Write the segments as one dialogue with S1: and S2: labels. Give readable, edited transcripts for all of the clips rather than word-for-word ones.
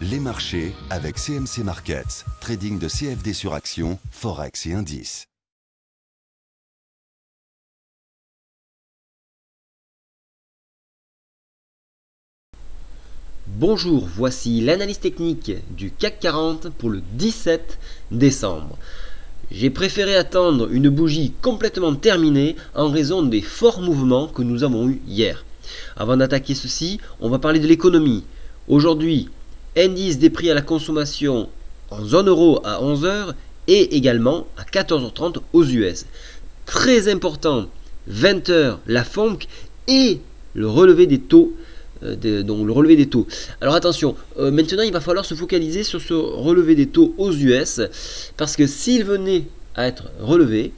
S1: Les marchés avec CMC Markets, trading de CFD sur action, Forex et indices.
S2: Bonjour, voici l'analyse technique du CAC 40 pour le 17 décembre. J'ai préféré attendre une bougie complètement terminée en raison des forts mouvements que nous avons eus hier. Avant d'attaquer ceci, on va parler de l'économie. Aujourd'hui, indice des prix à la consommation en zone euro à 11h et également à 14h30 aux US. Très important, 20h la FONC et le relevé des taux. Donc le relevé des taux. Alors attention, maintenant il va falloir se focaliser sur ce relevé des taux aux US parce que s'il venait à être relevé,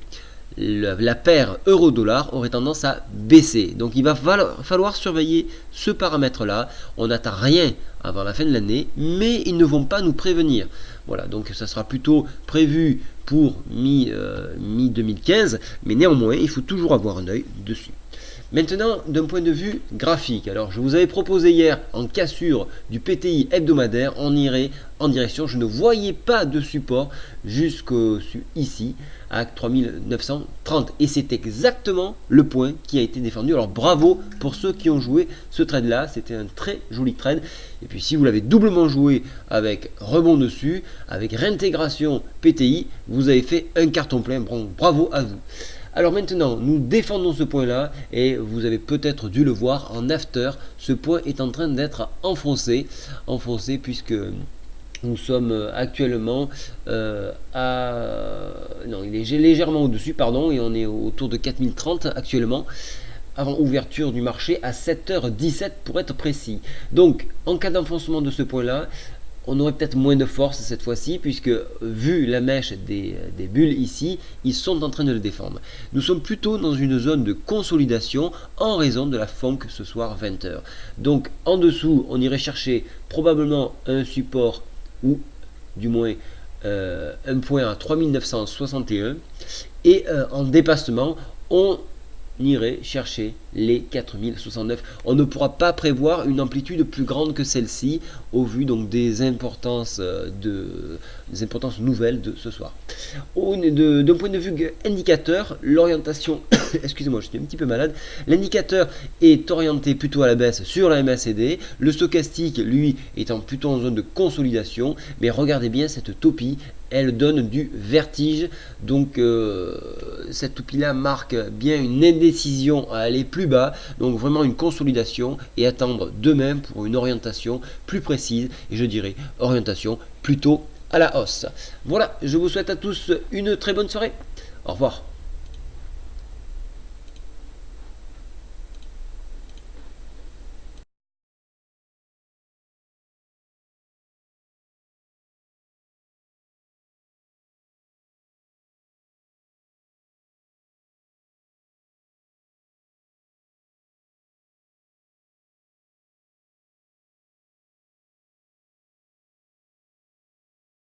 S2: la paire euro-dollar aurait tendance à baisser. Donc il va falloir surveiller ce paramètre-là. On n'attend rien avant la fin de l'année, mais ils ne vont pas nous prévenir. Voilà, donc ça sera plutôt prévu pour mi-2015, mais néanmoins, il faut toujours avoir un œil dessus. Maintenant, d'un point de vue graphique, alors je vous avais proposé hier en cassure du PTI hebdomadaire, on irait en direction, je ne voyais pas de support jusqu'ici à 3930 et c'est exactement le point qui a été défendu. Alors bravo pour ceux qui ont joué ce trade là, c'était un très joli trade. Et puis si vous l'avez doublement joué avec rebond dessus, avec réintégration PTI, vous avez fait un carton plein. Bon, bravo à vous. Alors maintenant, nous défendons ce point-là et vous avez peut-être dû le voir en after. Ce point est en train d'être enfoncé puisque nous sommes actuellement non, il est légèrement au-dessus, pardon, et on est autour de 4030 actuellement avant ouverture du marché à 7h17 pour être précis. Donc, en cas d'enfoncement de ce point-là, on aurait peut-être moins de force cette fois-ci puisque vu la mèche des bulles ici, ils sont en train de le défendre. Nous sommes plutôt dans une zone de consolidation en raison de la FONC ce soir 20h. Donc en dessous, on irait chercher probablement un support ou du moins un point à 3961 et en dépassement, on irait chercher les 4069. On ne pourra pas prévoir une amplitude plus grande que celle-ci au vu donc des importances nouvelles de ce soir. D'un point de vue indicateur, l'orientation, excusez-moi, je suis un petit peu malade, l'indicateur est orienté plutôt à la baisse sur la MACD, le stochastique lui étant plutôt en zone de consolidation, mais regardez bien cette topie, elle donne du vertige, donc cette toupie là marque bien une indécision à aller plus bas, donc vraiment une consolidation et attendre demain pour une orientation plus précise et je dirais orientation plutôt à la hausse. Voilà, je vous souhaite à tous une très bonne soirée, au revoir.